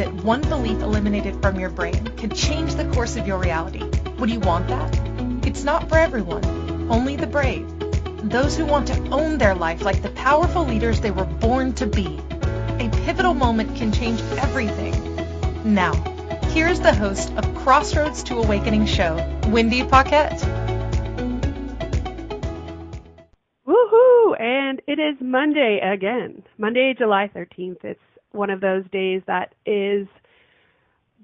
that one belief eliminated from your brain could change the course of your reality. Would you want that? It's not for everyone, only the brave. Those who want to own their life like the powerful leaders they were born to be. A pivotal moment can change everything. Now, here's the host of Crossroads to Awakening show, Wendy Paquette. Woohoo! And it is Monday again. Monday, July 13th. It's one of those days that is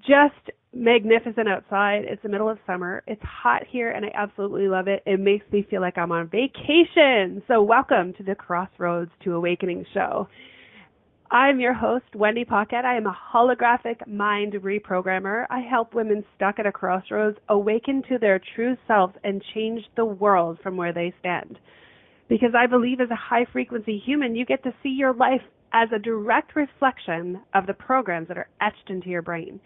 just magnificent outside. It's the middle of summer. It's hot here and I absolutely love it. It makes me feel like I'm on vacation. So welcome to the Crossroads to Awakening show. I'm your host, Wendy Paquette. I am a holographic mind reprogrammer. I help women stuck at a crossroads awaken to their true selves and change the world from where they stand. Because I believe as a high-frequency human, you get to see your life as a direct reflection of the programs that are etched into your brain.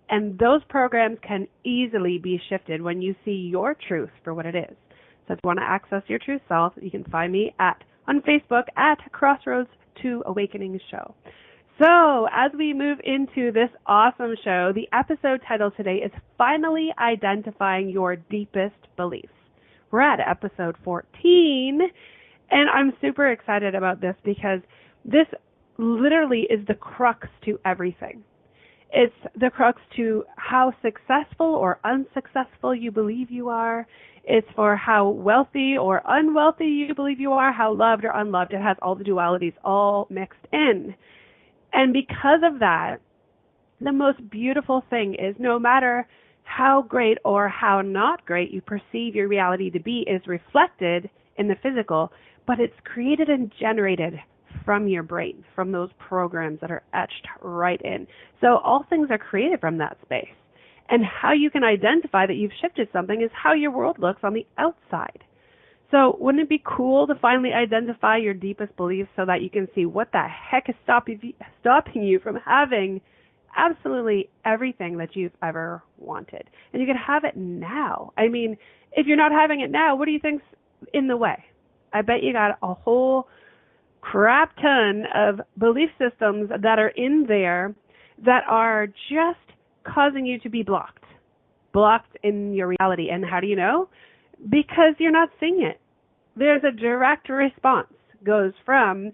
And those programs can easily be shifted when you see your truth for what it is. So if you want to access your true self, you can find me on Facebook at Crossroads to Awakening show. So as we move into this awesome show, the episode title today is Finally Identifying Your Deepest Beliefs. We're at episode 14, and I'm super excited about this because this literally is the crux to everything. It's the crux to how successful or unsuccessful you believe you are. It's for how wealthy or unwealthy you believe you are, how loved or unloved. It has all the dualities all mixed in. And because of that, the most beautiful thing is no matter how great or how not great you perceive your reality to be is reflected in the physical, but it's created and generated from your brain, from those programs that are etched right in. So all things are created from that space. And how you can identify that you've shifted something is how your world looks on the outside. So wouldn't it be cool to finally identify your deepest beliefs so that you can see what the heck is stopping you from having absolutely everything that you've ever wanted? And you can have it now. I mean, if you're not having it now, what do you think's in the way? I bet you got a whole crap ton of belief systems that are in there that are just causing you to be blocked in your reality. And how do you know? Because you're not seeing it. There's a direct response goes from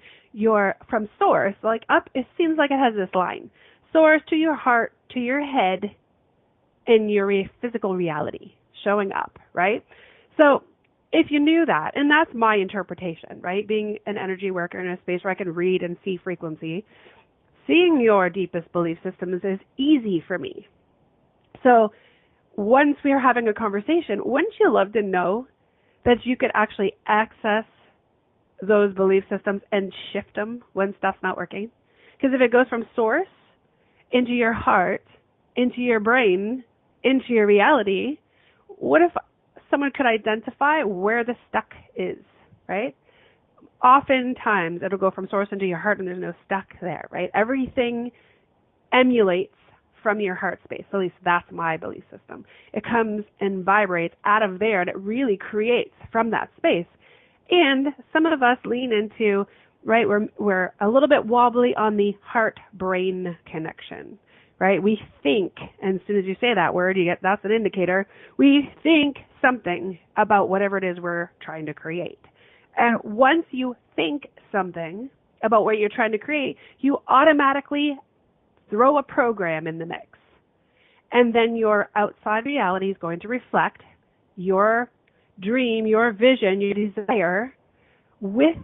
source, like up. It seems like it has this line, source to your heart, to your head, and your physical reality showing up, right? So if you knew that, and that's my interpretation, right? Being an energy worker in a space where I can read and see frequency, seeing your deepest belief systems is easy for me. So once we are having a conversation, wouldn't you love to know that you could actually access those belief systems and shift them when stuff's not working? Because if it goes from source into your heart, into your brain, into your reality, what if someone could identify where the stuck is, right? Oftentimes, it'll go from source into your heart and there's no stuck there, right? Everything emulates from your heart space. At least that's my belief system. It comes and vibrates out of there and it really creates from that space. And some of us lean into, right, we're a little bit wobbly on the heart-brain connection, right? We think, and as soon as you say that word, that's an indicator, we think something about whatever it is we're trying to create. And once you think something about what you're trying to create, you automatically throw a program in the mix. And then your outside reality is going to reflect your dream, your vision, your desire with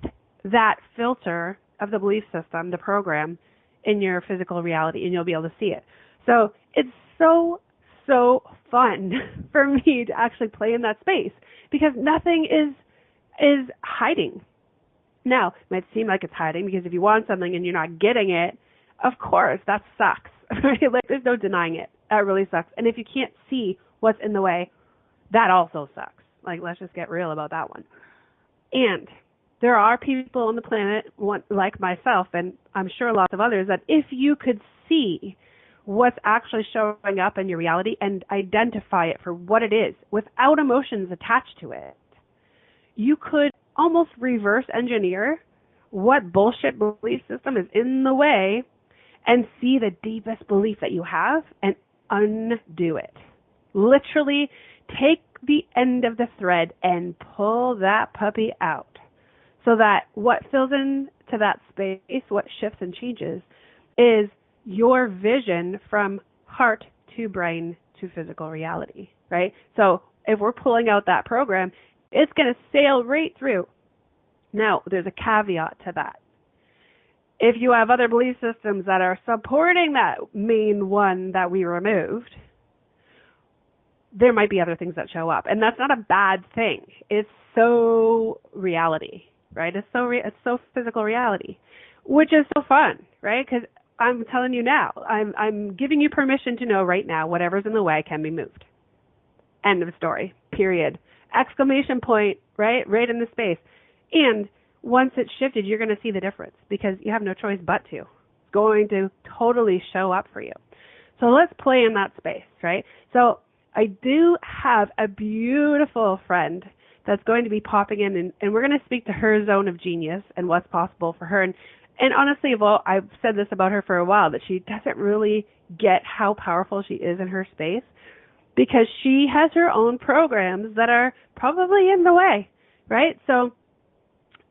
that filter of the belief system, the program, in your physical reality, and you'll be able to see it. So it's so fun for me to actually play in that space because nothing is hiding. Now, it might seem like it's hiding because if you want something and you're not getting it, of course, that sucks. Right? Like, there's no denying it. That really sucks. And if you can't see what's in the way, that also sucks. Like, let's just get real about that one. And there are people on the planet, like myself, and I'm sure lots of others, that if you could see what's actually showing up in your reality and identify it for what it is without emotions attached to it, you could almost reverse engineer what bullshit belief system is in the way and see the deepest belief that you have and undo it. Literally take the end of the thread and pull that puppy out so that what fills into that space, what shifts and changes, is your vision from heart to brain to physical reality, right? So if we're pulling out that program, it's going to sail right through. Now, there's a caveat to that. If you have other belief systems that are supporting that main one that we removed, there might be other things that show up. And that's not a bad thing. It's so reality, right? It's so physical reality, which is so fun, right? Because I'm telling you now, I'm giving you permission to know right now whatever's in the way can be moved. End of story, period. Exclamation point, right? Right in the space. And once it's shifted, you're going to see the difference because you have no choice but to. It's going to totally show up for you. So let's play in that space, right? So I do have a beautiful friend that's going to be popping in, and we're going to speak to her zone of genius and what's possible for her. And honestly, well, I've said this about her for a while, that she doesn't really get how powerful she is in her space because she has her own programs that are probably in the way, right? So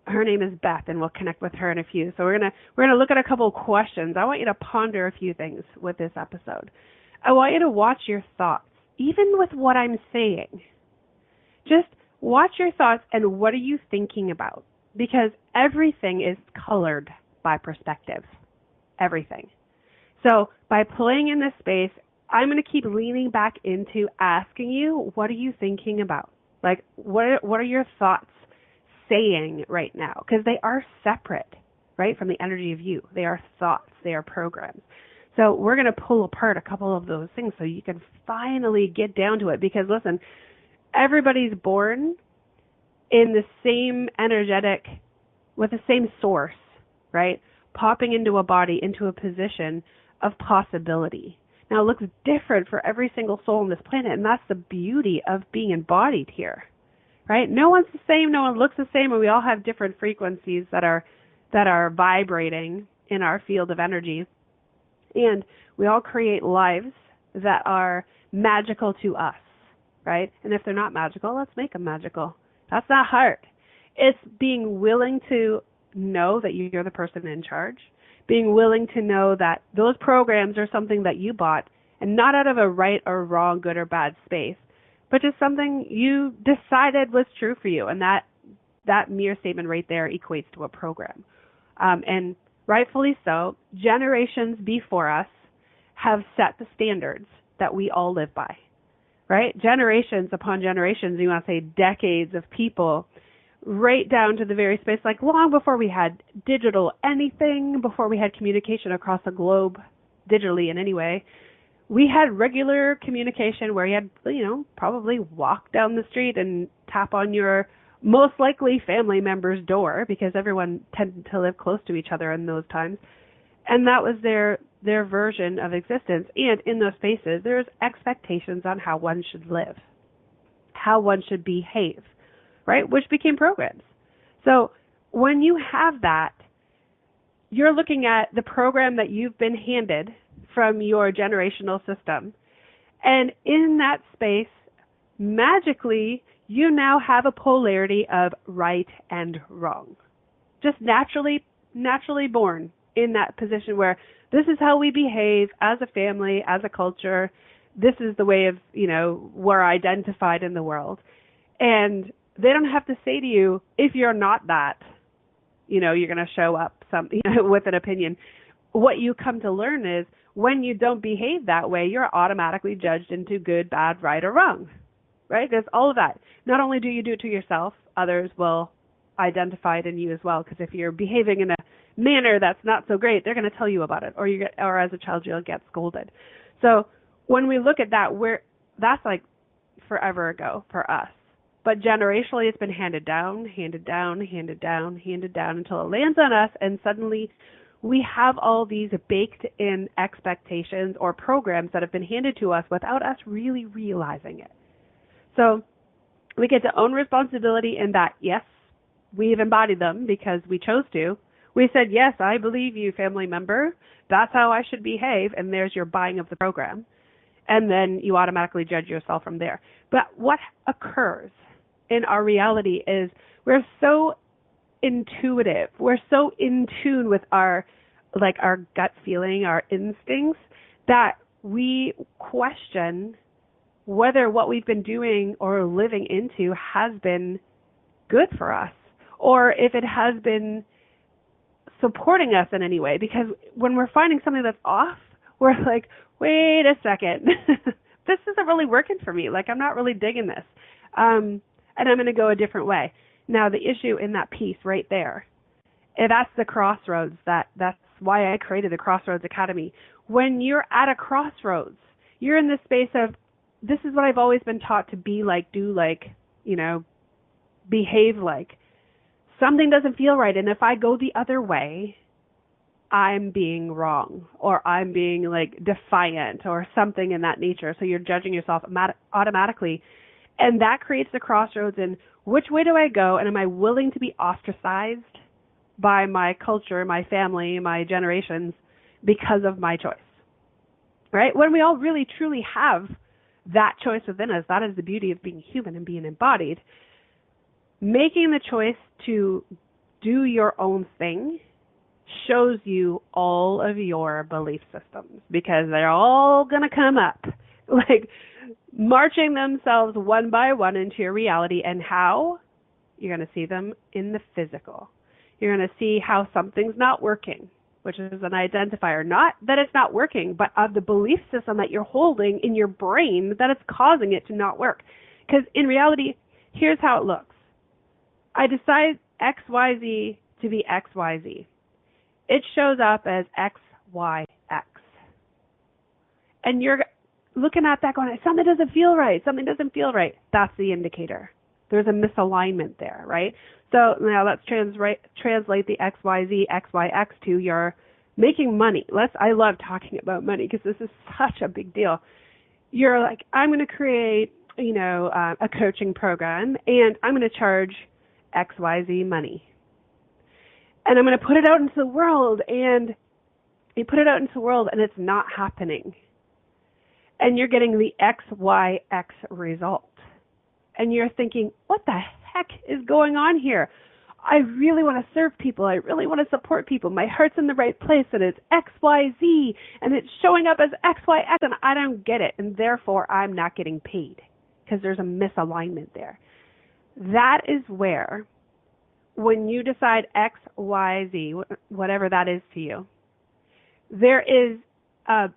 her name is Beth, and we'll connect with her in a few. So we're gonna look at a couple of questions. I want you to ponder a few things with this episode. I want you to watch your thoughts, even with what I'm saying. Just watch your thoughts and what are you thinking about? Because everything is colored by perspective. Everything. So by playing in this space, I'm going to keep leaning back into asking you, what are you thinking about? Like, what are your thoughts saying right now? Because they are separate, right, from the energy of you. They are thoughts. They are programs. So we're going to pull apart a couple of those things so you can finally get down to it. Because, listen, everybody's born in the same energetic, with the same source, right? Popping into a body, into a position of possibility. Now, it looks different for every single soul on this planet, and that's the beauty of being embodied here, right? No one's the same, no one looks the same, and we all have different frequencies that are vibrating in our field of energy. And we all create lives that are magical to us, right? And if they're not magical, let's make them magical. That's not hard. It's being willing to know that you're the person in charge, being willing to know that those programs are something that you bought, and not out of a right or wrong, good or bad space, but just something you decided was true for you. And that mere statement right there equates to a program. And rightfully so, generations before us have set the standards that we all live by, right? Generations upon generations, you want to say decades of people, right down to the very space, like long before we had digital anything, before we had communication across the globe digitally in any way, we had regular communication where you had, probably walk down the street and tap on your most likely family member's door, because everyone tended to live close to each other in those times. And that was their version of existence. And in those spaces, there's expectations on how one should live, how one should behave, right? Which became programs. So when you have that, you're looking at the program that you've been handed from your generational system. And in that space, magically, you now have a polarity of right and wrong. Just naturally born in that position where this is how we behave as a family, as a culture. This is the way of, we're identified in the world. And they don't have to say to you, if you're not that, you're going to show up with an opinion. What you come to learn is when you don't behave that way, you're automatically judged into good, bad, right, or wrong, right? There's all of that. Not only do you do it to yourself, others will identify it in you as well, because if you're behaving in a manner that's not so great, they're going to tell you about it, or as a child, you'll get scolded. So when we look at that, that's like forever ago for us. But generationally, it's been handed down until it lands on us, and suddenly we have all these baked-in expectations or programs that have been handed to us without us really realizing it. So we get to own responsibility in that, yes, we've embodied them because we chose to. We said, yes, I believe you, family member. That's how I should behave. And there's your buying of the program. And then you automatically judge yourself from there. But what occurs in our reality is we're so intuitive. We're so in tune with our gut feeling, our instincts, that we question whether what we've been doing or living into has been good for us, or if it has been supporting us in any way. Because when we're finding something that's off, we're like, wait a second, this isn't really working for me. Like, I'm not really digging this. And I'm going to go a different way. Now, the issue in that piece right there, and that's the crossroads. That's why I created the Crossroads Academy. When you're at a crossroads, you're in this space of, this is what I've always been taught to be like, do like, behave like. Something doesn't feel right, and if I go the other way, I'm being wrong, or I'm being like defiant, or something in that nature. So you're judging yourself automatically. And that creates the crossroads in, which way do I go, and am I willing to be ostracized by my culture, my family, my generations, because of my choice, right? When we all really truly have that choice within us, that is the beauty of being human and being embodied. Making the choice to do your own thing shows you all of your belief systems, because they're all going to come up, like marching themselves one by one into your reality. And how? You're going to see them in the physical. You're going to see how something's not working, which is an identifier, not that it's not working, but of the belief system that you're holding in your brain that it's causing it to not work. Because in reality, here's how it looks. I decide XYZ to be XYZ. It shows up as XYX. And you're looking at that going, something doesn't feel right. Something doesn't feel right. That's the indicator. There's a misalignment there, right? So now let's translate the XYZ, XYX to your making money. I love talking about money because this is such a big deal. You're like, I'm going to create, a coaching program, and I'm going to charge XYZ money. And I'm going to put it out into the world, and you put it out into the world, and it's not happening. And you're getting the XYX result. And you're thinking, what the heck is going on here? I really want to serve people. I really want to support people. My heart's in the right place, and it's XYZ, and it's showing up as XYX, and I don't get it, and therefore I'm not getting paid because there's a misalignment there. That is where, when you decide XYZ, whatever that is to you, there is a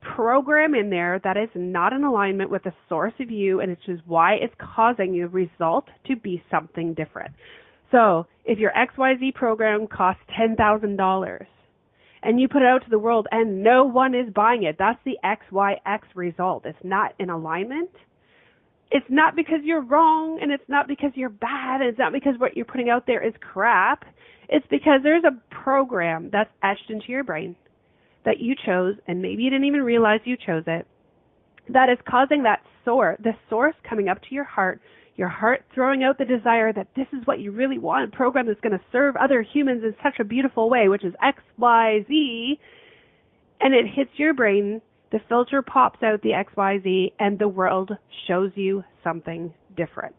program in there that is not in alignment with the source of you, and it's just why it's causing your result to be something different. So if your XYZ program costs $10,000 and you put it out to the world and no one is buying it, that's the XYX result. It's not in alignment. It's not because you're wrong, and it's not because you're bad, and it's not because what you're putting out there is crap. It's because there's a program that's etched into your brain that you chose, and maybe you didn't even realize you chose it, that is causing the source coming up to your heart throwing out the desire that this is what you really want, a program that's going to serve other humans in such a beautiful way, which is XYZ, and it hits your brain, the filter pops out the XYZ, and the world shows you something different.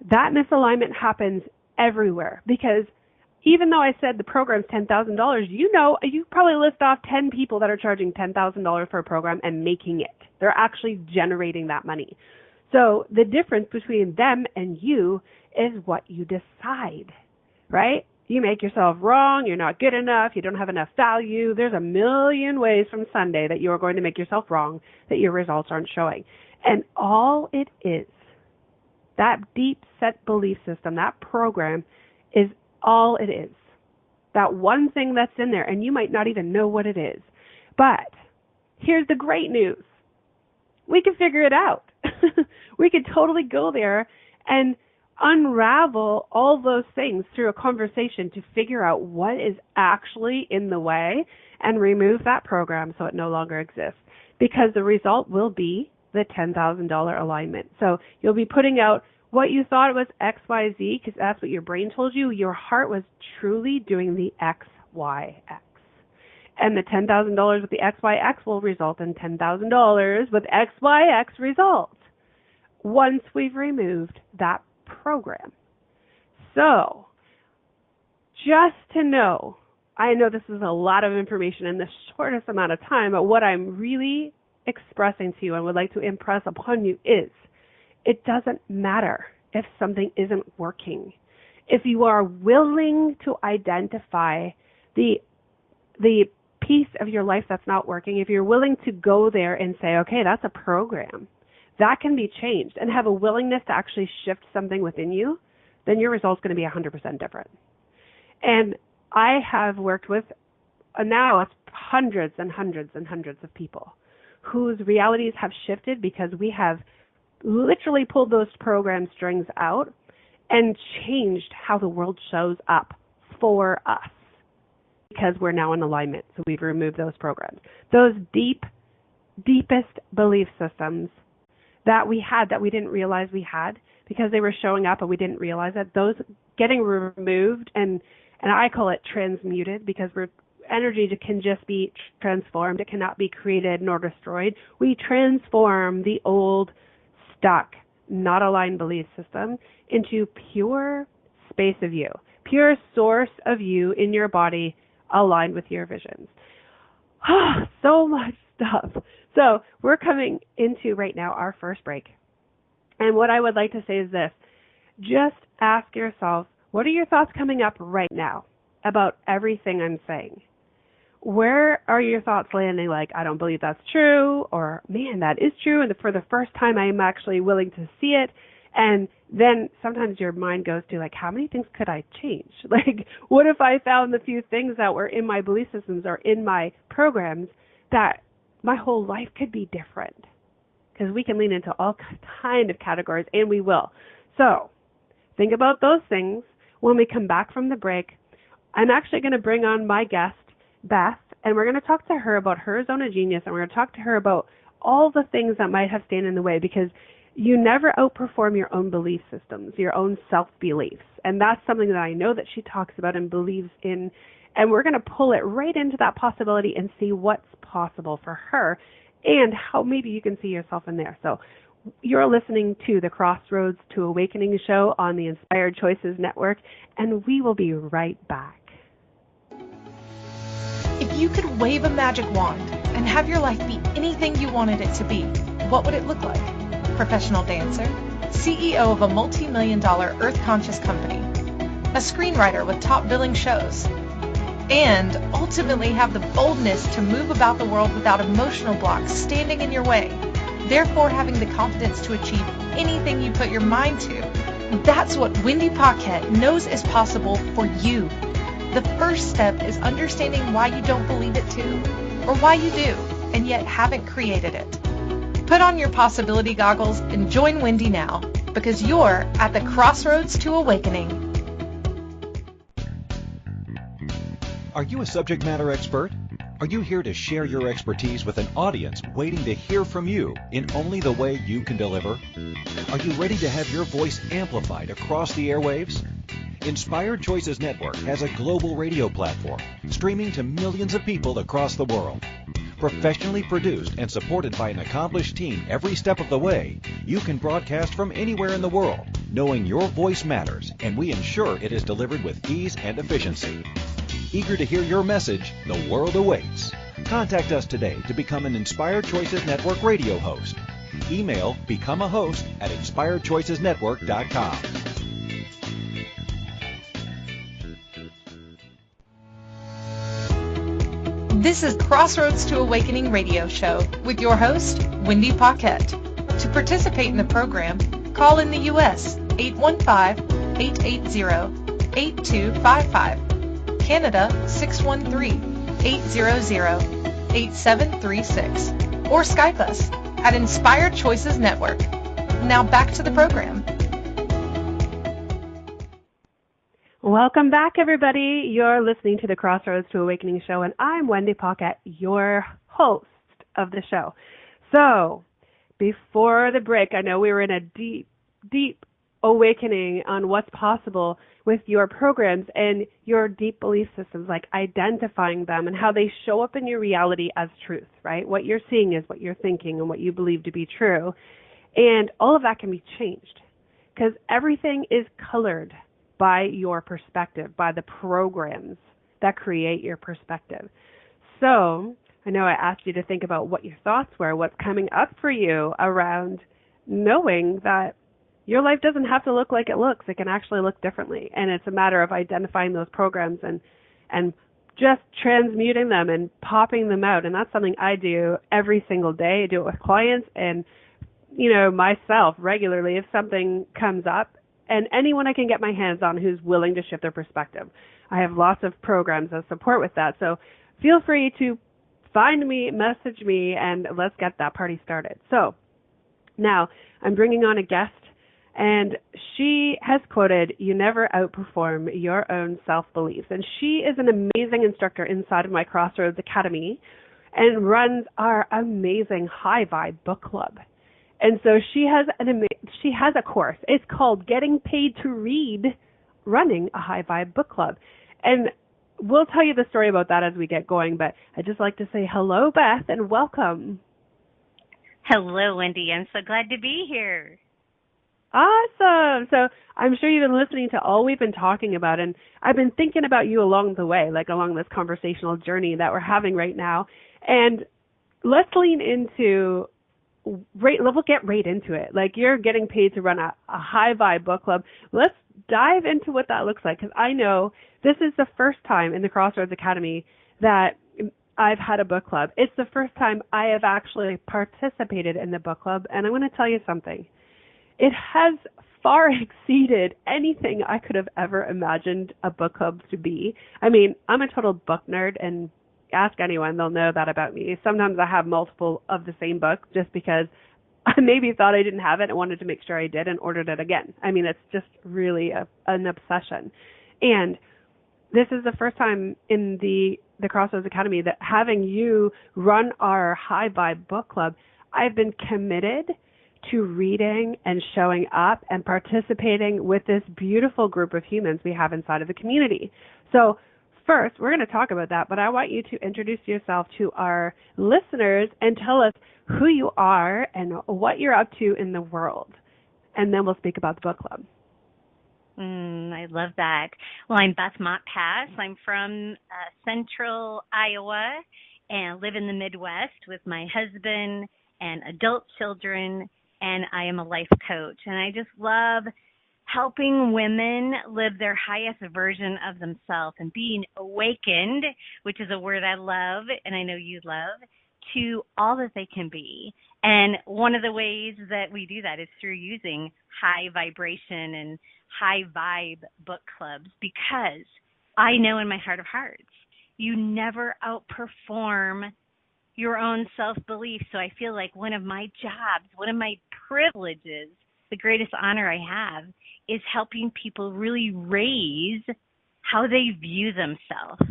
That misalignment happens everywhere, because even though I said the program's $10,000, you probably list off 10 people that are charging $10,000 for a program and making it. They're actually generating that money. So the difference between them and you is what you decide, right? You make yourself wrong, you're not good enough, you don't have enough value. There's a million ways from Sunday that you're going to make yourself wrong, that your results aren't showing. And all it is, that deep set belief system, that program, is all it is. That one thing that's in there, and you might not even know what it is. But here's the great news. We can figure it out. We could totally go there and unravel all those things through a conversation to figure out what is actually in the way and remove that program so it no longer exists. Because the result will be the $10,000 alignment. So you'll be putting out what you thought was XYZ, because that's what your brain told you, your heart was truly doing the XYX. And the $10,000 with the XYX will result in $10,000 with XYX results once we've removed that program. So, just to know, I know this is a lot of information in the shortest amount of time, but what I'm really expressing to you and would like to impress upon you is, it doesn't matter if something isn't working. If you are willing to identify the piece of your life that's not working, if you're willing to go there and say, okay, that's a program, that can be changed, and have a willingness to actually shift something within you, then your result's going to be 100% different. And I have worked with, now it's hundreds and hundreds and hundreds of people whose realities have shifted because we have literally pulled those program strings out and changed how the world shows up for us because we're now in alignment. So we've removed those programs. Those deepest belief systems that we had that we didn't realize we had because they were showing up and we didn't realize that, those getting removed, and I call it transmuted because energy can just be transformed. It cannot be created nor destroyed. We transform the old, stuck, not aligned belief system into pure space of you, pure source of you in your body aligned with your visions. So much stuff. So we're coming into right now our first break. And what I would like to say is this. Just ask yourself, what are your thoughts coming up right now about everything I'm saying? Where are your thoughts landing like, I don't believe that's true, or man, that is true, and for the first time I'm actually willing to see it? And then sometimes your mind goes to like, how many things could I change? Like, what if I found the few things that were in my belief systems or in my programs that my whole life could be different? Because we can lean into all kind of categories, and we will. So think about those things. When we come back from the break, I'm actually going to bring on my guest, Beth, and we're going to talk to her about her zone of genius, and we're going to talk to her about all the things that might have stand in the way, because you never outperform your own belief systems, your own self-beliefs. And that's something that I know that she talks about and believes in, and we're going to pull it right into that possibility and see what's possible for her and how maybe you can see yourself in there. So you're listening to the Crossroads to Awakening show on the Inspired Choices Network, and we will be right back. If you could wave a magic wand and have your life be anything you wanted it to be, what would it look like? Professional dancer, CEO of a multi-million-dollar earth-conscious company, a screenwriter with top billing shows, and ultimately have the boldness to move about the world without emotional blocks standing in your way, therefore having the confidence to achieve anything you put your mind to. That's what Wendy Paquette knows is possible for you. The first step is understanding why you don't believe it too, or why you do, and yet haven't created it. Put on your possibility goggles and join Wendy now, because you're at the Crossroads to Awakening. Are you a subject matter expert? Are you here to share your expertise with an audience waiting to hear from you in only the way you can deliver? Are you ready to have your voice amplified across the airwaves? Inspired Choices Network has a global radio platform streaming to millions of people across the world. Professionally produced and supported by an accomplished team every step of the way, you can broadcast from anywhere in the world, knowing your voice matters, and we ensure it is delivered with ease and efficiency. Eager to hear your message, the world awaits. Contact us today to become an Inspired Choices Network radio host. Email becomeahost@inspiredchoicesnetwork.com. This is Crossroads to Awakening radio show with your host, Wendy Paquette. To participate in the program, call in the U.S. 815-880-8255. Canada 613-800-8736, or Skype us at Inspired Choices Network. Now back to the program. Welcome back, everybody. You're listening to the Crossroads to Awakening show, and I'm Wendy Paquette, your host of the show. So, before the break, I know we were in a deep awakening on what's possible with your programs and your deep belief systems, like identifying them and how they show up in your reality as truth, right? What you're seeing is what you're thinking and what you believe to be true. And all of that can be changed because everything is colored by your perspective, by the programs that create your perspective. So I know I asked you to think about what your thoughts were, what's coming up for you around knowing that your life doesn't have to look like it looks. It can actually look differently. And it's a matter of identifying those programs and just transmuting them and popping them out. And that's something I do every single day. I do it with clients and, myself regularly if something comes up, and anyone I can get my hands on who's willing to shift their perspective. I have lots of programs that support with that. So feel free to find me, message me, and let's get that party started. So now I'm bringing on a guest, and she has quoted, "You never outperform your own self-beliefs." And she is an amazing instructor inside of my Crossroads Academy and runs our amazing High Vibe book club. And so she has a course. It's called Getting Paid to Read, Running a High Vibe Book Club. And we'll tell you the story about that as we get going, but I'd just like to say hello, Beth, and welcome. Hello, Wendy. I'm so glad to be here. Awesome. So I'm sure you've been listening to all we've been talking about, and I've been thinking about you along the way, like along this conversational journey that we're having right now. And let's lean into we'll get right into it. Like, you're getting paid to run a High Vibe book club. Let's dive into what that looks like, because I know this is the first time in the Crossroads Academy that I've had a book club. It's the first time I have actually participated in the book club, and I'm going to tell you something. It has far exceeded anything I could have ever imagined a book club to be. I mean, I'm a total book nerd, and ask anyone, they'll know that about me. Sometimes I have multiple of the same book just because I maybe thought I didn't have it and wanted to make sure I did and ordered it again. I mean, it's just really an obsession. And this is the first time in the Crossroads Academy that having you run our High Vibe book club, I've been committed to reading and showing up and participating with this beautiful group of humans we have inside of the community. So first, we're going to talk about that, but I want you to introduce yourself to our listeners and tell us who you are and what you're up to in the world. And then we'll speak about the book club. I love that. Well, I'm Beth Montpass. I'm from central Iowa and live in the Midwest with my husband and adult children, and I am a life coach. And I just love helping women live their highest version of themselves and being awakened, which is a word I love and I know you love, to all that they can be. And one of the ways that we do that is through using high vibration and high vibe book clubs, because I know in my heart of hearts, you never outperform your own self-belief. So I feel like one of my jobs, one of my privileges, the greatest honor I have, is helping people really raise how they view themselves.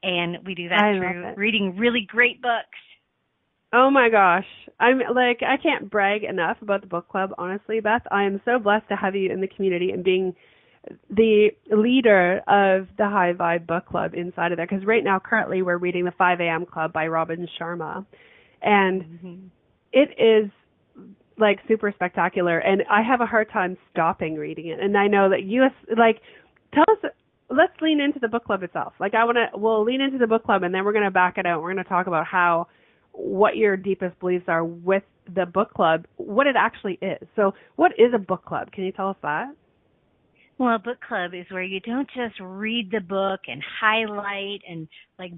And we do that through reading really great books. Oh my gosh. I can't brag enough about the book club, honestly, Beth. I am so blessed to have you in the community and being the leader of the High Vibe book club inside of there. Because right now, currently, we're reading the 5 a.m. Club by Robin Sharma. And it is super spectacular, and I have a hard time stopping reading it. And I know that you, tell us, let's lean into the book club itself. We'll lean into the book club, and then we're going to back it out. We're going to talk about what your deepest beliefs are with the book club, what it actually is. So what is a book club? Can you tell us that? Well, a book club is where you don't just read the book and highlight and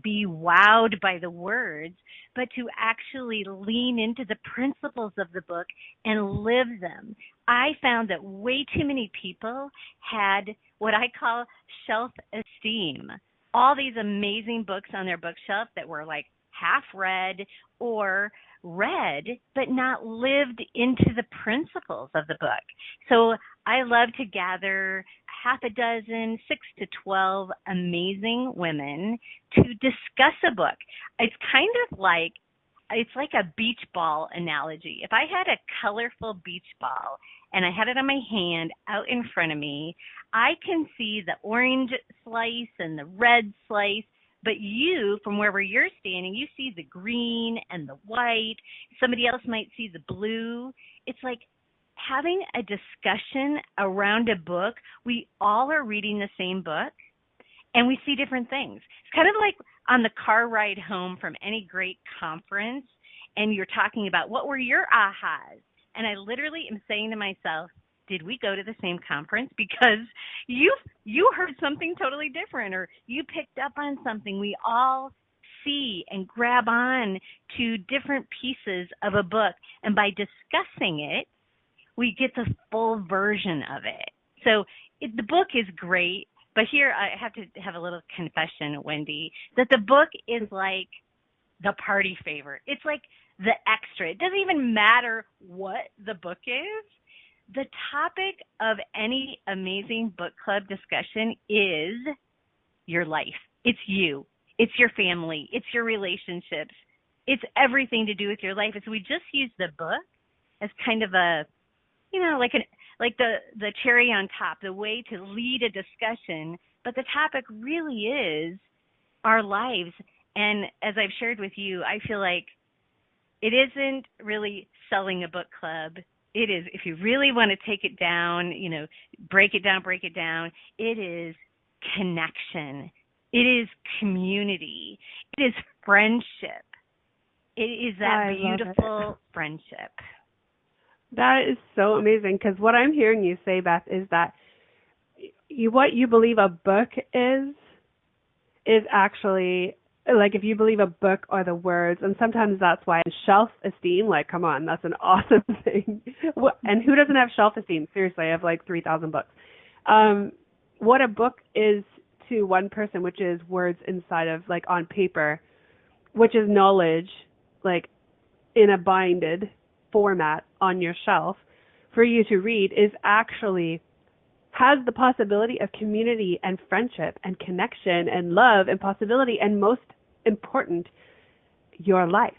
be wowed by the words, but to actually lean into the principles of the book and live them. I found that way too many people had what I call self-esteem. All these amazing books on their bookshelf that were half read or read, but not lived into the principles of the book. So I love to gather half a dozen, 6 to 12 amazing women to discuss a book. It's kind of like it's like a beach ball analogy. If I had a colorful beach ball and I had it on my hand out in front of me, I can see the orange slice and the red slice, but you, from wherever you're standing, you see the green and the white. Somebody else might see the blue. It's like having a discussion around a book. We all are reading the same book, and we see different things. It's kind of like on the car ride home from any great conference, and you're talking about what were your ahas. And I literally am saying to myself, did we go to the same conference? Because you heard something totally different, or you picked up on something. We all see and grab on to different pieces of a book, and by discussing it, we get the full version of it. So the book is great, but here I have to have a little confession, Wendy, that the book is like the party favorite. It's like the extra. It doesn't even matter what the book is. The topic of any amazing book club discussion is your life. It's you. It's your family. It's your relationships. It's everything to do with your life. And so we just use the book as kind of a, like the cherry on top, the way to lead a discussion. But the topic really is our lives. And as I've shared with you, I feel like it isn't really selling a book club. It is, if you really want to take it down, break it down, it is connection. It is community. It is friendship. It is that beautiful friendship. That is so amazing, because what I'm hearing you say, Beth, is that what you believe a book is actually, like, if you believe a book are the words, and sometimes that's why self-esteem, like, come on, that's an awesome thing. And who doesn't have self-esteem? Seriously, I have like 3,000 books. What a book is to one person, which is words inside of, like, on paper, which is knowledge, like, in a binded format on your shelf for you to read, is actually has the possibility of community and friendship and connection and love and possibility, and most important, your life.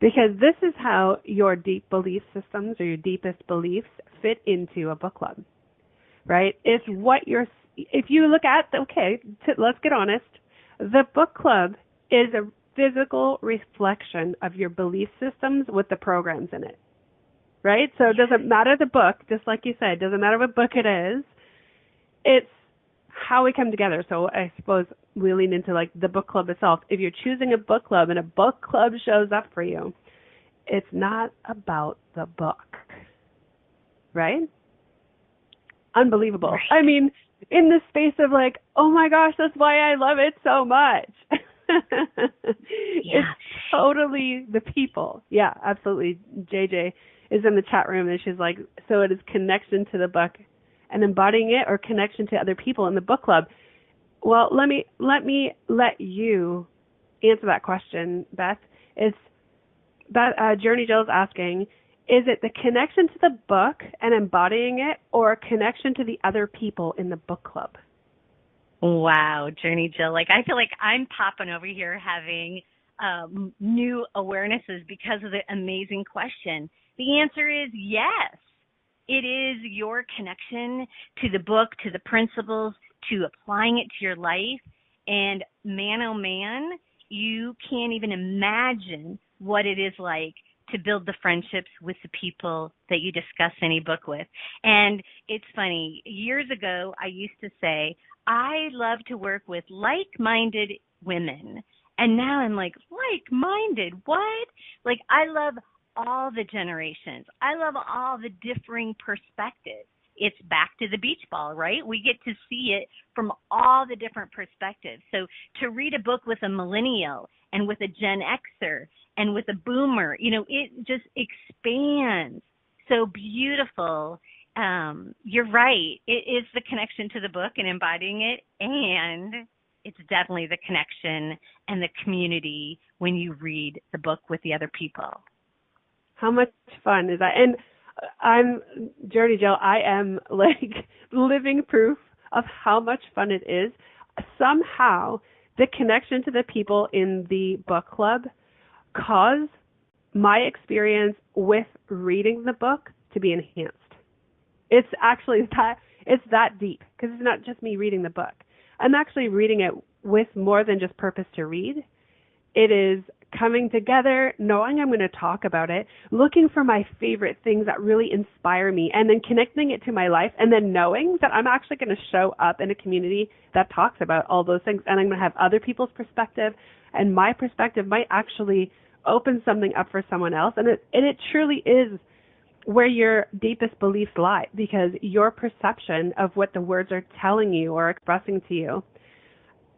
Because this is how your deep belief systems or your deepest beliefs fit into a book club, right? It's what if you look at, let's get honest, the book club is a physical reflection of your belief systems with the programs in it, right? So it doesn't matter the book, just like you said, it doesn't matter what book it is. It's how we come together. So I suppose we lean into, like, the book club itself. If you're choosing a book club and a book club shows up for you, it's not about the book, right? Unbelievable. Right. I mean, in the space of, like, oh my gosh, that's why I love it so much. It's totally the people. Yeah, absolutely. JJ is in the chat room, and she's like, so it is connection to the book and embodying it, or connection to other people in the book club. Well, let me let you answer that question, Beth. Journey Jill's asking, is it the connection to the book and embodying it, or a connection to the other people in the book club? Wow, Journey Jill. Like, I feel like I'm popping over here having new awarenesses because of the amazing question. The answer is yes. It is your connection to the book, to the principles, to applying it to your life. And man, oh man, you can't even imagine what it is like to build the friendships with the people that you discuss any book with. And it's funny, years ago, I used to say, I love to work with like-minded women. And now I'm like, like-minded, what? Like, I love all the generations. I love all the differing perspectives. It's back to the beach ball, right? We get to see it from all the different perspectives. So to read a book with a millennial and with a Gen Xer and with a boomer, it just expands. So beautiful. You're right. It is the connection to the book and embodying it, and it's definitely the connection and the community when you read the book with the other people. How much fun is that? And I'm Journey Jill. I am like living proof of how much fun it is. Somehow, the connection to the people in the book club cause my experience with reading the book to be enhanced. It's actually that deep, because it's not just me reading the book. I'm actually reading it with more than just purpose to read. It is coming together, knowing I'm going to talk about it, looking for my favorite things that really inspire me, and then connecting it to my life, and then knowing that I'm actually going to show up in a community that talks about all those things, and I'm going to have other people's perspective, and my perspective might actually open something up for someone else. And it truly is where your deepest beliefs lie, because your perception of what the words are telling you or expressing to you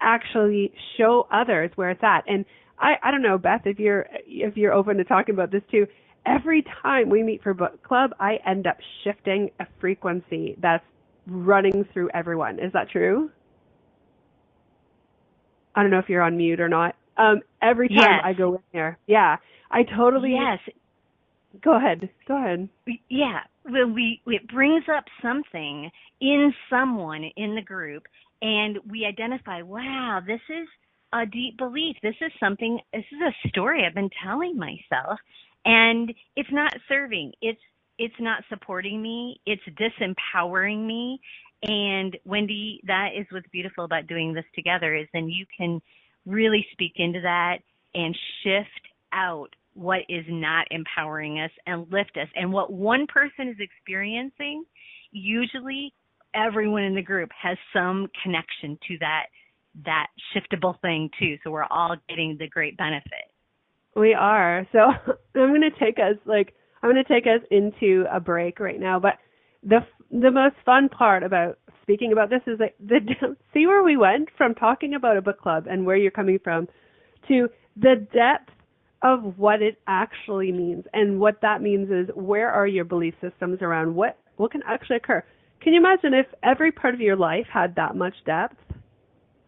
actually show others where it's at. And I don't know, Beth, if you're open to talking about this too, every time we meet for book club, I end up shifting a frequency that's running through everyone. Is that true? I don't know if you're on mute or not. Every time yes. I go in there. Yeah. I totally. Yes. Go ahead. Yeah. Well, it brings up something in someone in the group, and we identify, wow, this is a deep belief. This is a story I've been telling myself, and it's not serving. It's not supporting me. It's disempowering me. And Wendy, that is what's beautiful about doing this together, is then you can really speak into that and shift out what is not empowering us and lift us. And what one person is experiencing, usually everyone in the group has some connection to that shiftable thing too. So we're all getting the great benefit. We are. So I'm going to take us into a break right now. But the most fun part about speaking about this is that see where we went from talking about a book club and where you're coming from to the depth of what it actually means. And what that means is, where are your belief systems around what can actually occur? Can you imagine if every part of your life had that much depth?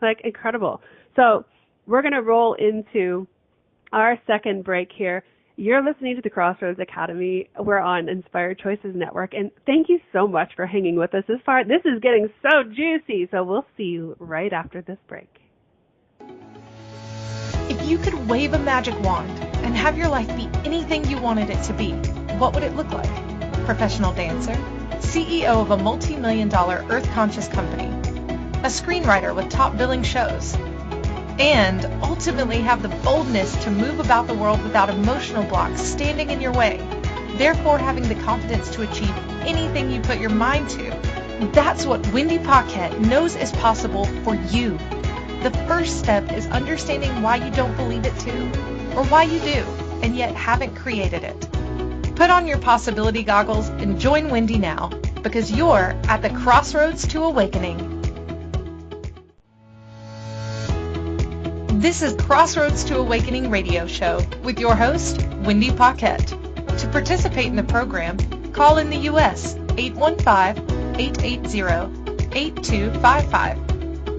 Like, incredible. So we're going to roll into our second break here. You're listening to the Crossroads Academy. We're on Inspired Choices Network. And thank you so much for hanging with us this far. This is getting so juicy. So we'll see you right after this break. If you could wave a magic wand and have your life be anything you wanted it to be, what would it look like? Professional dancer, CEO of a multi-million-dollar earth-conscious company, a screenwriter with top billing shows, and ultimately have the boldness to move about the world without emotional blocks standing in your way, therefore having the confidence to achieve anything you put your mind to. That's what Wendy Paquette knows is possible for you. The first step is understanding why you don't believe it too, or why you do, and yet haven't created it. Put on your possibility goggles and join Wendy now, because you're at the Crossroads to Awakening. This is Crossroads to Awakening radio show with your host, Wendy Paquette. To participate in the program, call in the U.S. 815-880-8255.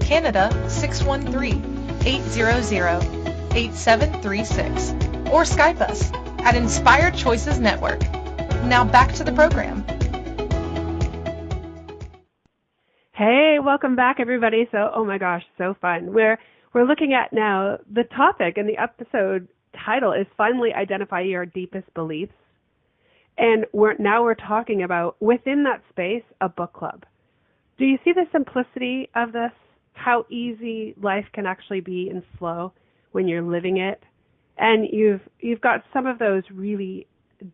Canada 613-800-8736, or Skype us at Inspired Choices Network. Now back to the program. Hey, welcome back, everybody. So, oh my gosh, so fun. We're looking at now the topic, and the episode title is Finally Identify Your Deepest Beliefs. And we're talking about, within that space, a book club. Do you see the simplicity of this? How easy life can actually be in flow when you're living it. And you've got some of those really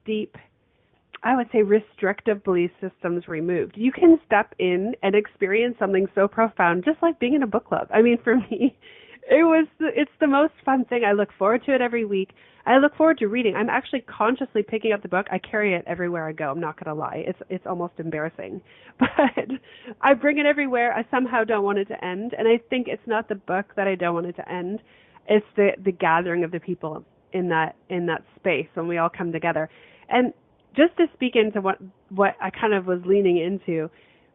deep, I would say, restrictive belief systems removed. You can step in and experience something so profound, just like being in a book club. I mean, for me, it's the most fun thing. I look forward to it every week. I look forward to reading. I'm actually consciously picking up the book. I carry it everywhere I go. I'm not going to lie. It's almost embarrassing. But I bring it everywhere. I somehow don't want it to end. And I think it's not the book that I don't want it to end. It's the gathering of the people in that space when we all come together. And just to speak into what I kind of was leaning into,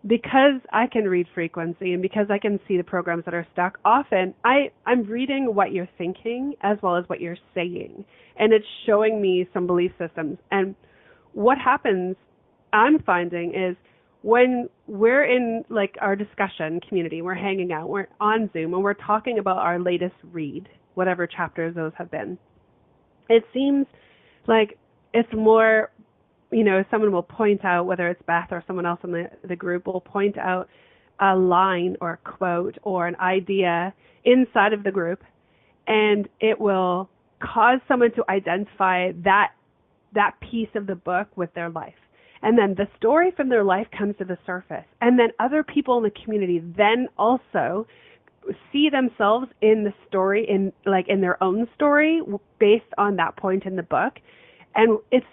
because I can read frequency and because I can see the programs that are stuck, often I'm reading what you're thinking as well as what you're saying. And it's showing me some belief systems. And what happens, I'm finding, is when we're in like our discussion community, we're hanging out, we're on Zoom, and we're talking about our latest read, whatever chapters those have been, it seems Like, it's more, someone will point out, whether it's Beth or someone else in the group will point out a line or a quote or an idea inside of the group, and it will cause someone to identify that piece of the book with their life. And then the story from their life comes to the surface. And then other people in the community then also see themselves in the story, in their own story based on that point in the book. And it's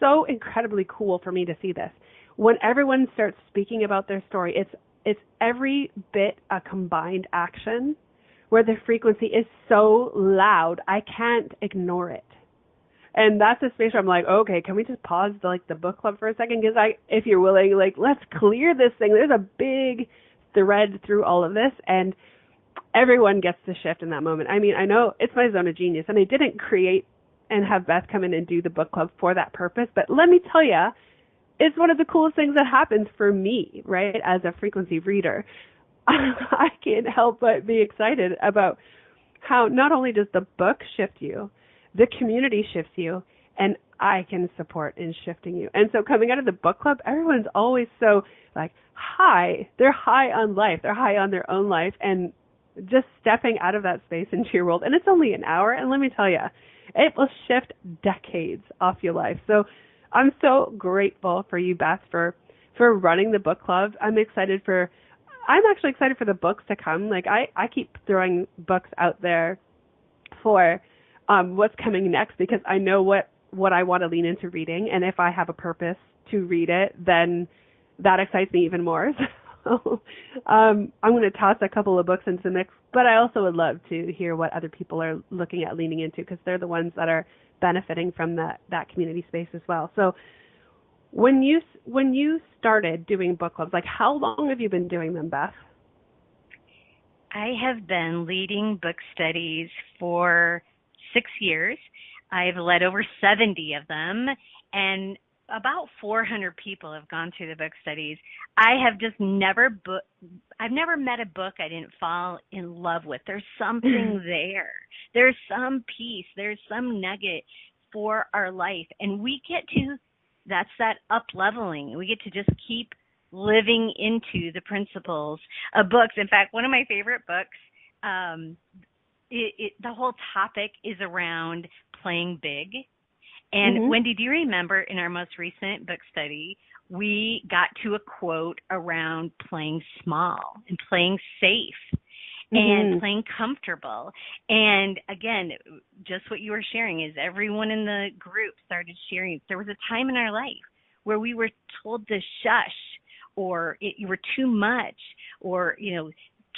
so incredibly cool for me to see this. When everyone starts speaking about their story, it's every bit a combined action where the frequency is so loud, I can't ignore it. And that's a space where I'm like, okay, can we just pause the book club for a second? Because if you're willing, let's clear this thing. There's a big thread through all of this, and everyone gets to shift in that moment. I mean, I know it's my zone of genius, and I didn't create and have Beth come in and do the book club for that purpose. But let me tell you, it's one of the coolest things that happens for me, right, as a frequency reader. I can't help but be excited about how not only does the book shift you, the community shifts you, and I can support in shifting you. And so coming out of the book club, everyone's always so high. They're high on life. They're high on their own life, and just stepping out of that space into your world. And it's only an hour, and let me tell you, it will shift decades off your life. So I'm so grateful for you, Beth, for running the book club. I'm actually excited for the books to come. I keep throwing books out there for what's coming next, because I know what I want to lean into reading. And if I have a purpose to read it, then that excites me even more. So I'm going to toss a couple of books into the mix, but I also would love to hear what other people are looking at leaning into, because they're the ones that are benefiting from that community space as well. So when you started doing book clubs, how long have you been doing them, Beth? I have been leading book studies for 6 years. I've led over 70 of them, and about 400 people have gone through the book studies. I've never met a book I didn't fall in love with. There's something there. There's some piece. There's some nugget for our life. And that's that up-leveling. We get to just keep living into the principles of books. In fact, one of my favorite books, the whole topic is around playing big. And Wendy, do you remember in our most recent book study, we got to a quote around playing small and playing safe and playing comfortable. And again, just what you were sharing is everyone in the group started sharing. There was a time in our life where we were told to shush, or you were too much, or,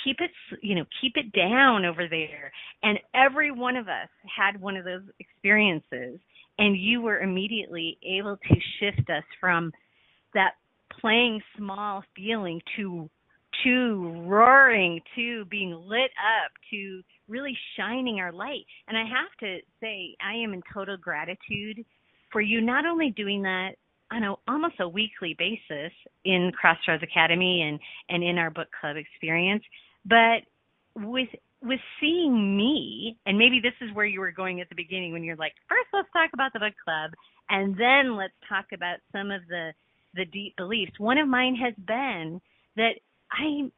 keep it down over there. And every one of us had one of those experiences. And you were immediately able to shift us from that playing small feeling to roaring, to being lit up, to really shining our light. And I have to say, I am in total gratitude for you not only doing that on almost a weekly basis in Crossroads Academy and in our book club experience, but with seeing me, and maybe this is where you were going at the beginning when you're like, first let's talk about the book club, and then let's talk about some of the deep beliefs. One of mine has been that I'm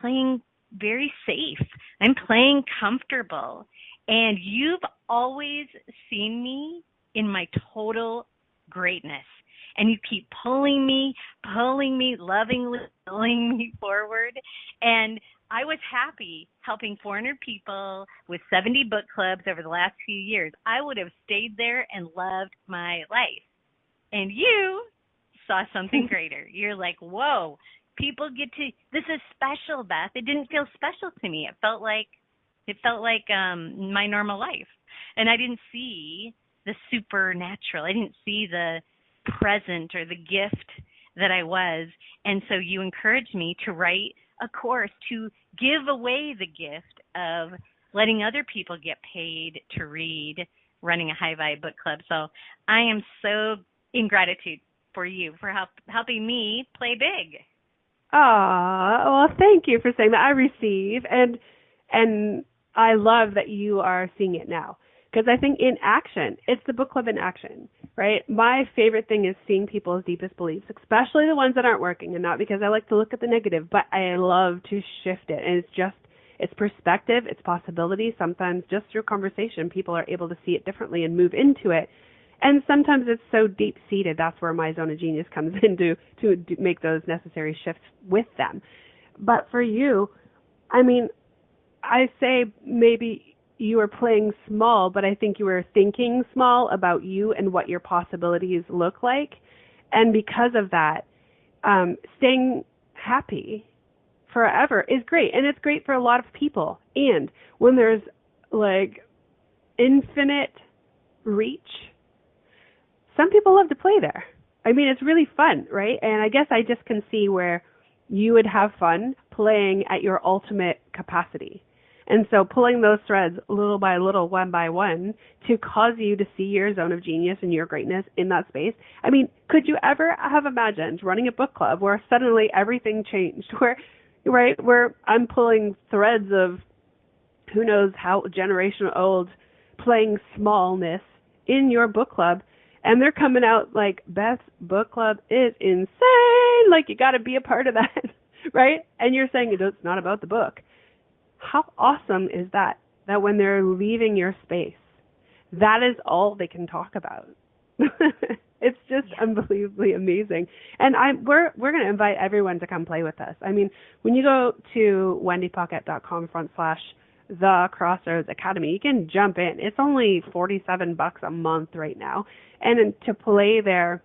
playing very safe. I'm playing comfortable. And you've always seen me in my total greatness. And you keep pulling me, lovingly pulling me forward. And I was happy helping 400 people with 70 book clubs over the last few years. I would have stayed there and loved my life. And you saw something greater. You're like, whoa, people get to, this is special, Beth. It didn't feel special to me. It felt like my normal life. And I didn't see the supernatural. I didn't see the present or the gift that I was. And so you encouraged me to write a course to give away the gift of letting other people get paid to read, running a high vibe book club. So I am so in gratitude for you for helping me play big. Well, thank you for saying that. I receive, and I love that you are seeing it now. Because I think in action, it's the book club in action, right? My favorite thing is seeing people's deepest beliefs, especially the ones that aren't working, and not because I like to look at the negative, but I love to shift it. And it's perspective, it's possibility. Sometimes just through conversation, people are able to see it differently and move into it. And sometimes it's so deep-seated. That's where my zone of genius comes in to make those necessary shifts with them. But for you, I mean, I say maybe you were playing small, but I think you were thinking small about you and what your possibilities look like. And because of that, staying happy forever is great. And it's great for a lot of people. And when there's like infinite reach, some people love to play there. I mean, it's really fun, right? And I guess I just can see where you would have fun playing at your ultimate capacity. And so pulling those threads little by little, one by one, to cause you to see your zone of genius and your greatness in that space. I mean, could you ever have imagined running a book club where suddenly everything changed, where I'm pulling threads of who knows how generational old, playing smallness in your book club, and they're coming out like, Beth's book club is insane, like you got to be a part of that, right? And you're saying it's not about the book. How awesome is that when they're leaving your space, that is all they can talk about. It's just unbelievably amazing. And we're going to invite everyone to come play with us. I mean, when you go to wendypaquette.com/the Crossroads Academy, you can jump in. It's only $47 a month right now. And to play there,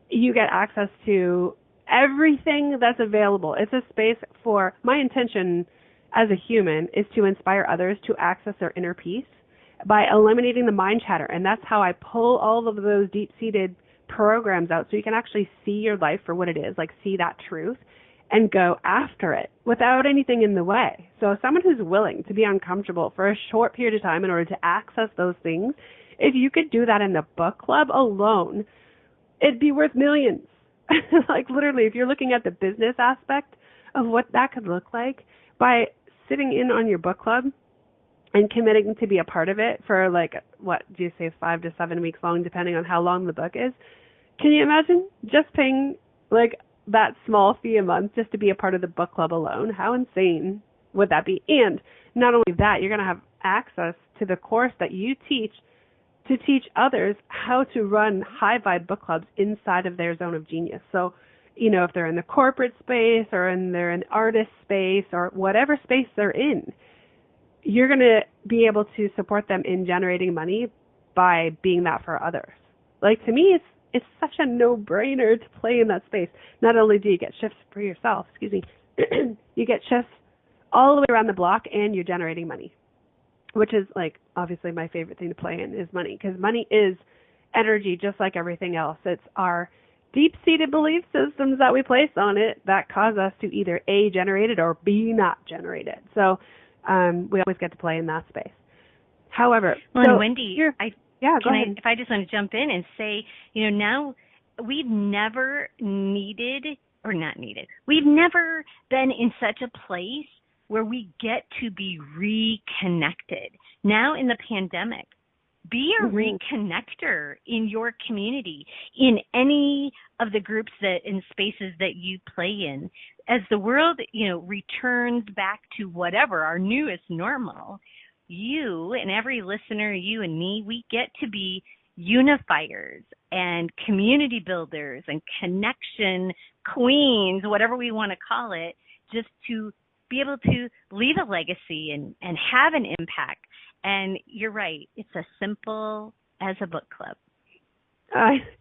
you get access to everything that's available. It's a space for, my intention as a human is to inspire others to access their inner peace by eliminating the mind chatter. And that's how I pull all of those deep-seated programs out so you can actually see your life for what it is, like see that truth and go after it without anything in the way. So someone who's willing to be uncomfortable for a short period of time in order to access those things, if you could do that in the book club alone, it'd be worth millions. Like literally, if you're looking at the business aspect of what that could look like, by sitting in on your book club and committing to be a part of it for like, what do you say, 5 to 7 weeks long, depending on how long the book is. Can you imagine just paying like that small fee a month just to be a part of the book club alone? How insane would that be? And not only that, you're going to have access to the course that you teach to teach others how to run high vibe book clubs inside of their zone of genius. So, you know, if they're in the corporate space or they're in artist space or whatever space they're in, you're going to be able to support them in generating money by being that for others. Like, to me, it's such a no-brainer to play in that space. Not only do you get shifts for yourself, you get shifts all the way around the block and you're generating money, which is like obviously my favorite thing to play in is money, because money is energy just like everything else. It's our deep-seated belief systems that we place on it that cause us to either A, generate it or B, not generate it. So we always get to play in that space. However, well, so and Wendy, go ahead. If I just want to jump in and say, you know, now we've never we've never been in such a place where we get to be reconnected. Now in the pandemic, be a reconnector in your community, in any of the groups in spaces that you play in. As the world, returns back to whatever our newest normal, you and every listener, you and me, we get to be unifiers and community builders and connection queens, whatever we want to call it, just to be able to leave a legacy and have an impact. And you're right, it's as simple as a book club.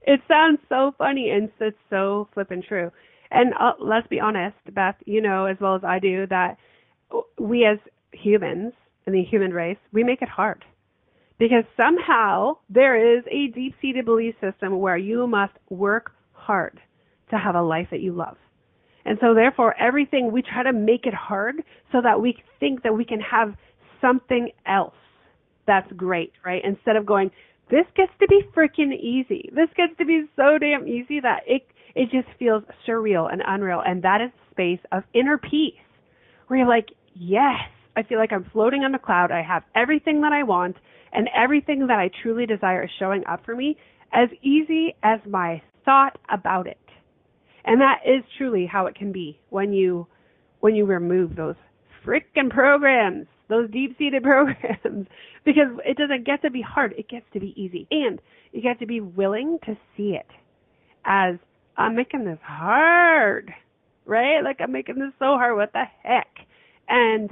It sounds so funny and it's so flippin' true. And let's be honest, Beth, you know as well as I do that we as humans in the human race, we make it hard. Because somehow there is a deep-seated belief system where you must work hard to have a life that you love. And so therefore everything, we try to make it hard so that we think that we can have something else that's great, right? Instead of going, this gets to be freaking easy. This gets to be so damn easy that it just feels surreal and unreal. And that is space of inner peace where you're like, yes, I feel like I'm floating on a cloud. I have everything that I want and everything that I truly desire is showing up for me as easy as my thought about it. And that is truly how it can be when you remove those frickin' programs, those deep-seated programs, because it doesn't get to be hard. It gets to be easy. And you get to be willing to see it as, I'm making this hard, right? Like, I'm making this so hard. What the heck? And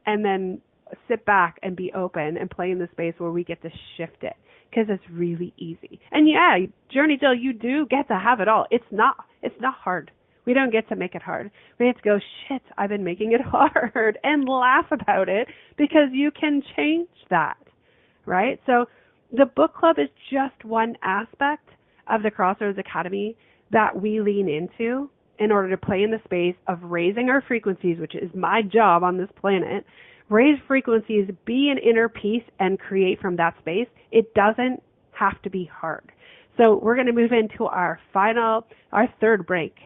then sit back and be open and play in the space where we get to shift it, because it's really easy. And yeah, Journey Jill, you do get to have it all. It's not hard. We don't get to make it hard. We have to go, shit, I've been making it hard, and laugh about it, because you can change that, right? So the book club is just one aspect of the Crossroads Academy that we lean into in order to play in the space of raising our frequencies, which is my job on this planet. Raise frequencies, be in inner peace, and create from that space. It doesn't have to be hard. So we're going to move into our third break.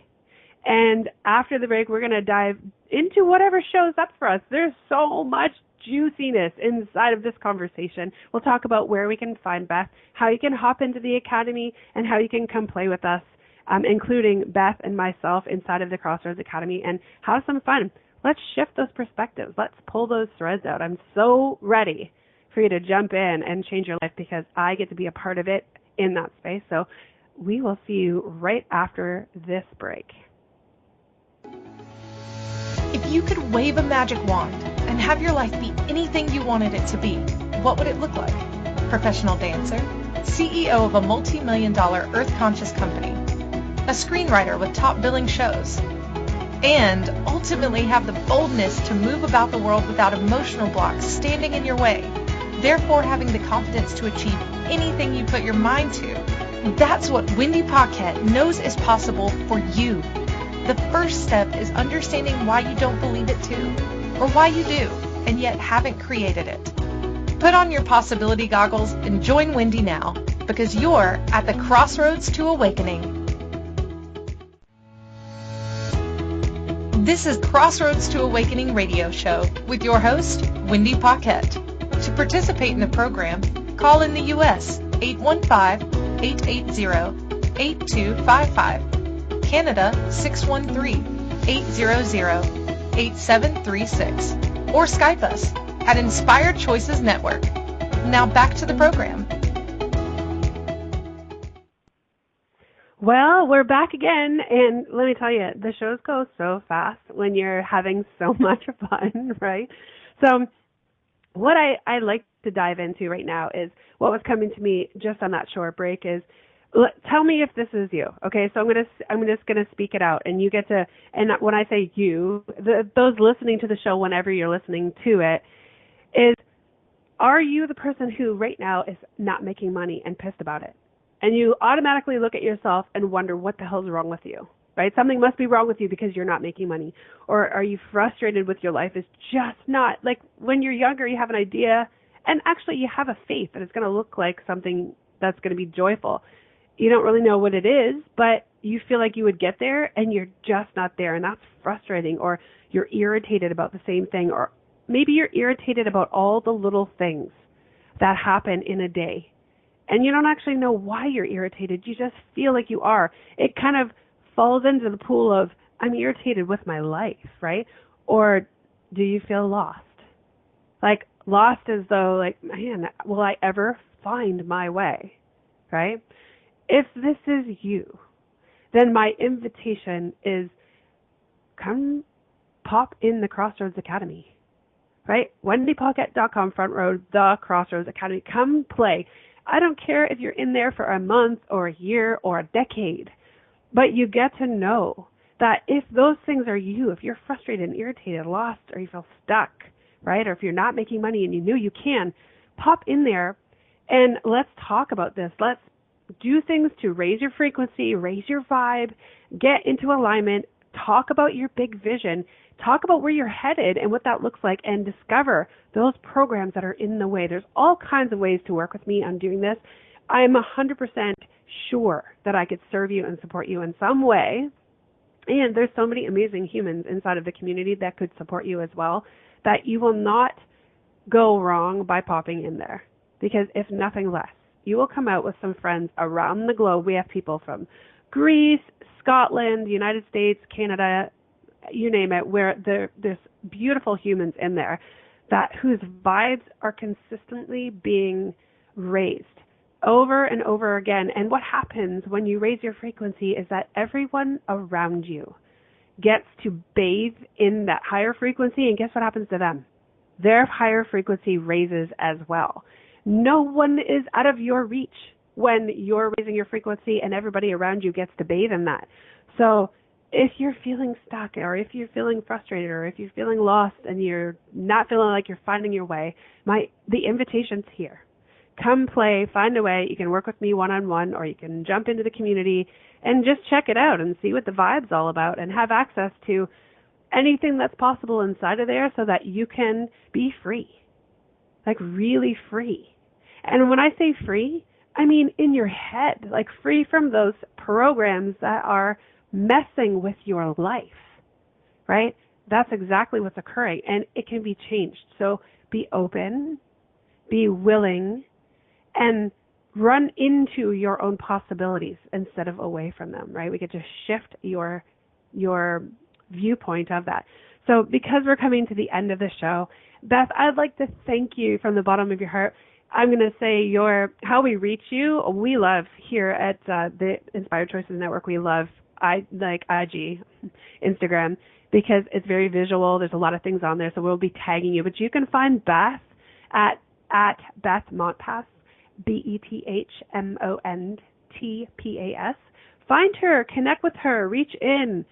And after the break, we're going to dive into whatever shows up for us. There's so much juiciness inside of this conversation. We'll talk about where we can find Beth, how you can hop into the Academy, and how you can come play with us, including Beth and myself inside of the Crossroads Academy, and have some fun. Let's shift those perspectives. Let's pull those threads out. I'm so ready for you to jump in and change your life, because I get to be a part of it in that space. So we will see you right after this break. If you could wave a magic wand and have your life be anything you wanted it to be, what would it look like? Professional dancer, CEO of a multi-million-dollar earth-conscious company, a screenwriter with top billing shows, and ultimately have the boldness to move about the world without emotional blocks standing in your way, therefore having the confidence to achieve anything you put your mind to. That's what Wendy Paquette knows is possible for you. The first step is understanding why you don't believe it too, or why you do, and yet haven't created it. Put on your possibility goggles and join Wendy now, because you're at the Crossroads to Awakening. This is Crossroads to Awakening radio show with your host, Wendy Paquette. To participate in the program, call in the U.S. 815-880-8255. Canada 613-800-8736, or Skype us at Inspired Choices Network. Now back to the program. Well, we're back again, and let me tell you, the shows go so fast when you're having so much fun, right? So what I like to dive into right now is what was coming to me just on that short break is, tell me if this is you. Okay, so I'm just gonna speak it out, and you get to. And when I say you, those listening to the show, whenever you're listening to it, is, are you the person who right now is not making money and pissed about it? And you automatically look at yourself and wonder what the hell's wrong with you, right? Something must be wrong with you because you're not making money. Or are you frustrated with your life? It's just not, like when you're younger, you have an idea, and actually you have a faith that it's going to look like something that's going to be joyful. You don't really know what it is, but you feel like you would get there and you're just not there, and that's frustrating. Or you're irritated about the same thing, or maybe you're irritated about all the little things that happen in a day. And you don't actually know why you're irritated. You just feel like you are. It kind of falls into the pool of, I'm irritated with my life, right? Or do you feel lost? Like lost as though, like, man, will I ever find my way, right? If this is you, then my invitation is, come pop in the Crossroads Academy, right? WendyPaquette.com, front row, the Crossroads Academy. Come play. I don't care if you're in there for a month or a year or a decade, but you get to know that if those things are you, if you're frustrated and irritated, lost, or you feel stuck, right? Or if you're not making money and you knew you can, pop in there and let's talk about this. Let's do things to raise your frequency, raise your vibe, get into alignment, talk about your big vision, talk about where you're headed and what that looks like, and discover those programs that are in the way. There's all kinds of ways to work with me on doing this. I'm 100% sure that I could serve you and support you in some way. And there's so many amazing humans inside of the community that could support you as well, that you will not go wrong by popping in there. because if nothing less, you will come out with some friends around the globe. We have people from Greece, Scotland, the United States, Canada, you name it, where there's beautiful humans in there whose vibes are consistently being raised over and over again. And what happens when you raise your frequency is that everyone around you gets to bathe in that higher frequency, and guess what happens to them? Their higher frequency raises as well. No one is out of your reach when you're raising your frequency and everybody around you gets to bathe in that. So if you're feeling stuck, or if you're feeling frustrated, or if you're feeling lost and you're not feeling like you're finding your way, the invitation's here. Come play, find a way. You can work with me one-on-one, or you can jump into the community and just check it out and see what the vibe's all about and have access to anything that's possible inside of there so that you can be free, like really free. And when I say free, I mean in your head, like free from those programs that are messing with your life, right? That's exactly what's occurring, and it can be changed. So be open, be willing, and run into your own possibilities instead of away from them, right? We get to shift your viewpoint of that. So because we're coming to the end of the show, Beth, I'd like to thank you from the bottom of your heart. I'm going to say how we reach you. We love here at the Inspired Choices Network. We love IG, Instagram, because it's very visual. There's a lot of things on there, so we'll be tagging you. But you can find Beth at Beth Montpas, BETHMONTPAS. Find her, connect with her, reach in,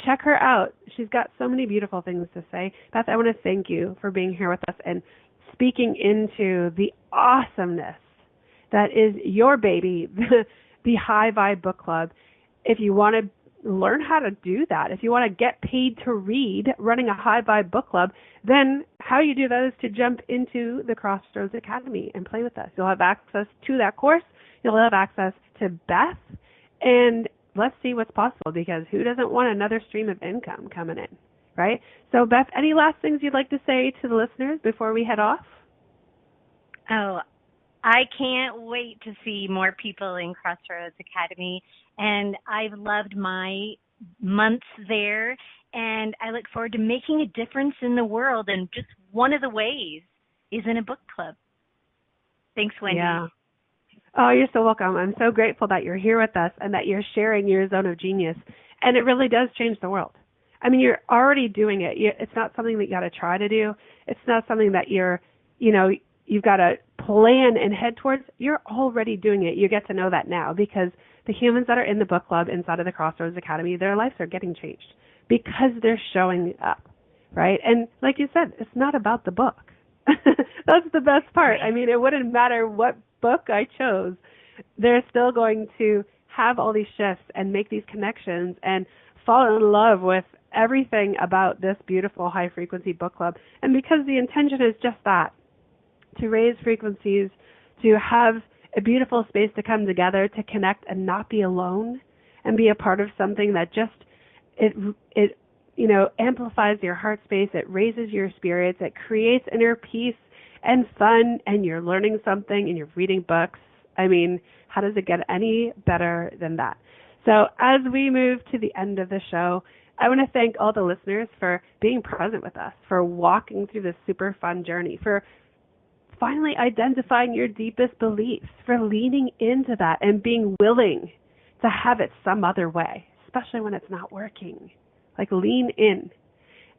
check her out. She's got so many beautiful things to say. Beth, I want to thank you for being here with us and speaking into the awesomeness that is your baby, the High Vibe Book Club. If you want to learn how to do that, if you want to get paid to read running a High Vibe Book Club, then how you do that is to jump into the Crossroads Academy and play with us. You'll have access to that course. You'll have access to Beth, and let's see what's possible, because who doesn't want another stream of income coming in, right? So, Beth, any last things you'd like to say to the listeners before we head off? Oh, I can't wait to see more people in Crossroads Academy, and I've loved my months there, and I look forward to making a difference in the world, and just one of the ways is in a book club. Thanks, Wendy. Yeah. Oh, you're so welcome. I'm so grateful that you're here with us and that you're sharing your zone of genius, and it really does change the world. I mean, you're already doing it. It's not something that you got to try to do. It's not something that you've got to plan and head towards. You're already doing it. You get to know that now, because the humans that are in the book club inside of the Crossroads Academy, their lives are getting changed because they're showing up, right? And like you said, it's not about the book. That's the best part. I mean, it wouldn't matter what book I chose. They're still going to have all these shifts and make these connections and fall in love with everything about this beautiful high-frequency book club. And because the intention is just that, to raise frequencies, to have a beautiful space to come together, to connect and not be alone, and be a part of something that just, it amplifies your heart space, it raises your spirits, it creates inner peace and fun, and you're learning something and you're reading books. I mean, how does it get any better than that? So as we move to the end of the show, I want to thank all the listeners for being present with us, for walking through this super fun journey, for finally identifying your deepest beliefs, for leaning into that and being willing to have it some other way, especially when it's not working. Like, lean in.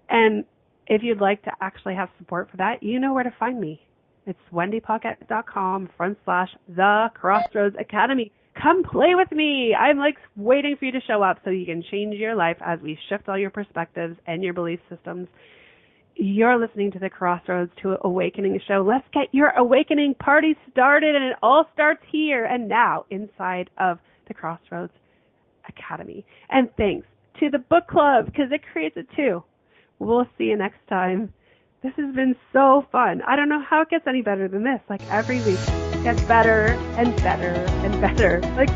And if you'd like to actually have support for that, you know where to find me. It's wendypaquette.com/The Crossroads Academy. Come play with me. I'm waiting for you to show up so you can change your life as we shift all your perspectives and your belief systems. You're listening to the Crossroads to Awakening show. Let's get your awakening party started, and it all starts here and now inside of the Crossroads Academy. And thanks to the book club, because it creates it too. We'll see you next time. This has been so fun. I don't know how it gets any better than this. Every week it gets better and better and better. Seriously.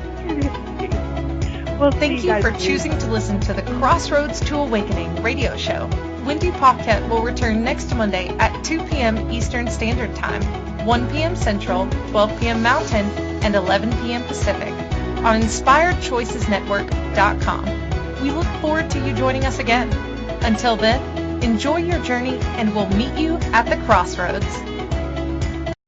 We'll Thank you for choosing to listen to the Crossroads to Awakening radio show. Wendy Paquette will return next Monday at 2 p.m. Eastern Standard Time. 1 p.m. Central, 12 p.m. Mountain, and 11 p.m. Pacific on InspiredChoicesNetwork.com. We look forward to you joining us again. Until then, enjoy your journey and we'll meet you at the crossroads.